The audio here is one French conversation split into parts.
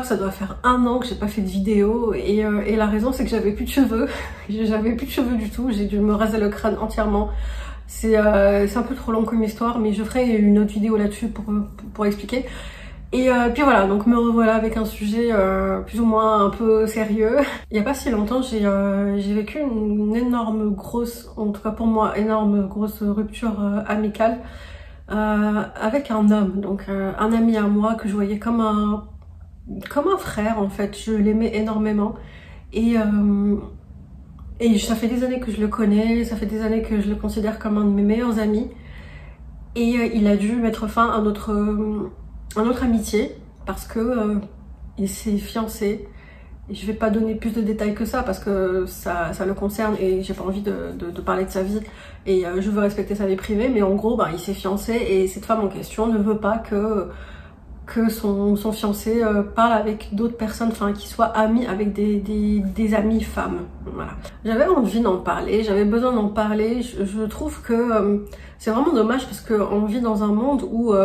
Ça doit faire 1 an que j'ai pas fait de vidéo et la raison c'est que j'avais plus de cheveux. J'avais plus de cheveux du tout, j'ai dû me raser le crâne entièrement. C'est un peu trop long comme histoire, mais je ferai une autre vidéo là-dessus pour expliquer. Et puis voilà, donc me revoilà avec un sujet plus ou moins un peu sérieux. Il y a pas si longtemps, j'ai vécu une énorme grosse, en tout cas pour moi, énorme grosse rupture amicale avec un homme. Donc un ami à moi que je voyais comme un frère en fait. Je l'aimais énormément et ça fait des années que je le connais, ça fait des années que je le considère comme un de mes meilleurs amis. Et il a dû mettre fin à notre amitié parce que il s'est fiancé. Et je vais pas donner plus de détails que ça parce que ça le concerne et j'ai pas envie de parler de sa vie et je veux respecter sa vie privée. Mais en gros, il s'est fiancé et cette femme en question ne veut pas que son fiancé parle avec d'autres personnes, enfin qu'il soit ami avec des amis femmes. Voilà. J'avais envie d'en parler, j'avais besoin d'en parler. Je trouve que c'est vraiment dommage parce qu'on vit dans un monde où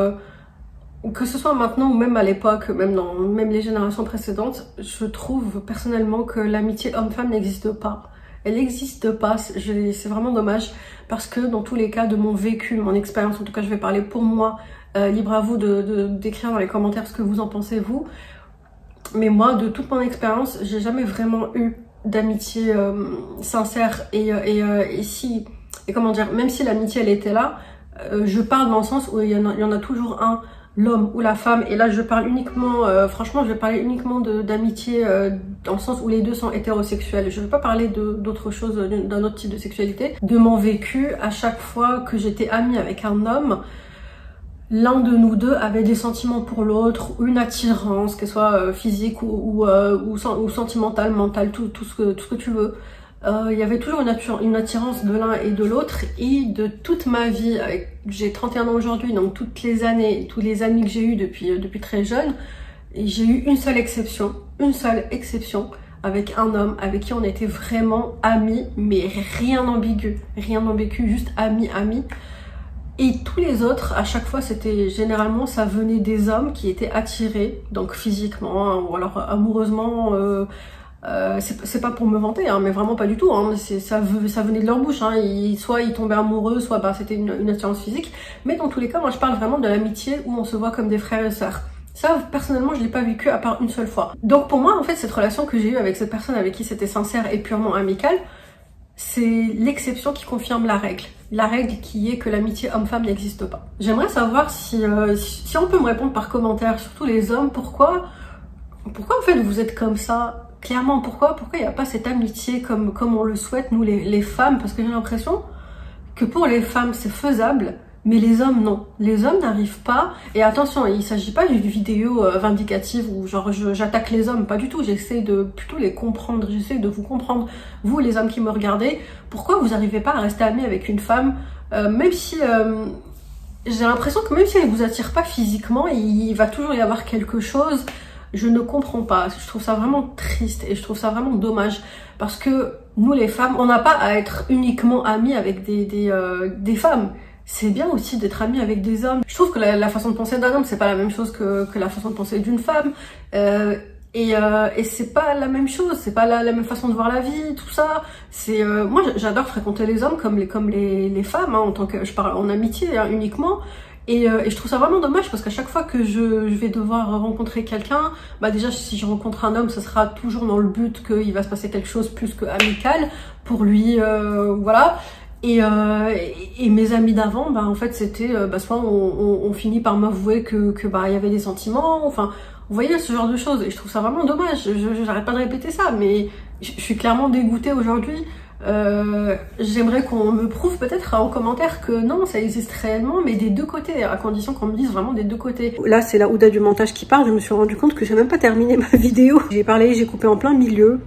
que ce soit maintenant ou même à l'époque, même les générations précédentes, je trouve personnellement que l'amitié homme-femme n'existe pas. Elle n'existe pas, c'est vraiment dommage parce que dans tous les cas de mon vécu, mon expérience, en tout cas je vais parler pour moi, libre à vous d'écrire dans les commentaires ce que vous en pensez vous. Mais moi, de toute mon expérience, j'ai jamais vraiment eu d'amitié sincère et comment dire, même si l'amitié elle était là, je parle dans le sens où il y en a toujours un, l'homme ou la femme, et là je parle uniquement, franchement je vais parler uniquement d'amitié dans le sens où les deux sont hétérosexuels. Je ne vais pas parler d'autre chose, d'un autre type de sexualité. De mon vécu, à chaque fois que j'étais amie avec un homme, l'un de nous deux avait des sentiments pour l'autre, une attirance, qu'elle soit physique ou sentimentale, mentale, tout ce que tu veux. Il y avait toujours une attirance de l'un et de l'autre, et de toute ma vie, j'ai 31 ans aujourd'hui, donc toutes les années, tous les amis que j'ai eu depuis très jeune, j'ai eu une seule exception avec un homme avec qui on était vraiment amis, mais rien d'ambigu, juste amis. Et tous les autres, à chaque fois, généralement, ça venait des hommes qui étaient attirés, donc physiquement, hein, ou alors amoureusement. C'est pas pour me vanter, hein, mais vraiment pas du tout. Hein, ça venait de leur bouche. Hein, soit ils tombaient amoureux, soit c'était une attirance physique. Mais dans tous les cas, moi, je parle vraiment de l'amitié où on se voit comme des frères et sœurs. Ça, personnellement, je l'ai pas vécu à part une seule fois. Donc pour moi, en fait, cette relation que j'ai eue avec cette personne avec qui c'était sincère et purement amical, c'est l'exception qui confirme la règle. La règle qui est que l'amitié homme-femme n'existe pas. J'aimerais savoir si on peut me répondre par commentaire, surtout les hommes, pourquoi en fait vous êtes comme ça, clairement, pourquoi il n'y a pas cette amitié comme on le souhaite, nous les femmes, parce que j'ai l'impression que pour les femmes c'est faisable, mais les hommes non. Les hommes n'arrivent pas, et attention, il ne s'agit pas d'une vidéo vindicative où genre j'attaque les hommes, pas du tout, j'essaie de plutôt les comprendre, j'essaie de vous comprendre, vous les hommes qui me regardez, pourquoi vous n'arrivez pas à rester amis avec une femme, même si j'ai l'impression que même si elle ne vous attire pas physiquement, il va toujours y avoir quelque chose. Je ne comprends pas, je trouve ça vraiment triste et je trouve ça vraiment dommage parce que nous les femmes, on n'a pas à être uniquement amis avec des femmes. C'est bien aussi d'être amis avec des hommes. Je trouve que la façon de penser d'un homme, c'est pas la même chose que la façon de penser d'une femme. Et c'est pas la même chose, c'est pas la même façon de voir la vie, tout ça. Moi j'adore fréquenter les hommes comme les femmes, hein, en tant que je parle en amitié, hein, uniquement. Et je trouve ça vraiment dommage parce qu'à chaque fois que je vais devoir rencontrer quelqu'un, déjà si je rencontre un homme, ce sera toujours dans le but qu'il va se passer quelque chose plus que amical pour lui, voilà. Et mes amis d'avant, en fait c'était soit on finit par m'avouer que il y avait des sentiments, enfin vous voyez ce genre de choses, et je trouve ça vraiment dommage. J'arrête pas de répéter ça, mais je suis clairement dégoûtée aujourd'hui. J'aimerais qu'on me prouve peut-être en commentaire que non, ça existe réellement, mais des deux côtés, à condition qu'on me dise vraiment des deux côtés. Là c'est la Ouda du montage qui parle, je me suis rendu compte que j'ai même pas terminé ma vidéo. J'ai coupé en plein milieu.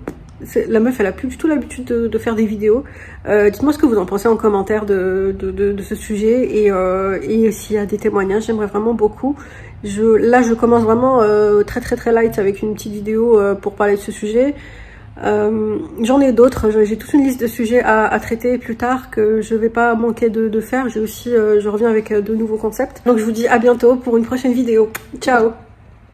La meuf elle a plus du tout l'habitude de faire des vidéos. Dites-moi ce que vous en pensez en commentaire de ce sujet, et s'il y a des témoignages, j'aimerais vraiment beaucoup. Là je commence vraiment très light avec une petite vidéo pour parler de ce sujet. J'en ai d'autres, j'ai toute une liste de sujets à traiter plus tard que je vais pas manquer de faire. Je reviens avec de nouveaux concepts. Donc je vous dis à bientôt pour une prochaine vidéo. Ciao!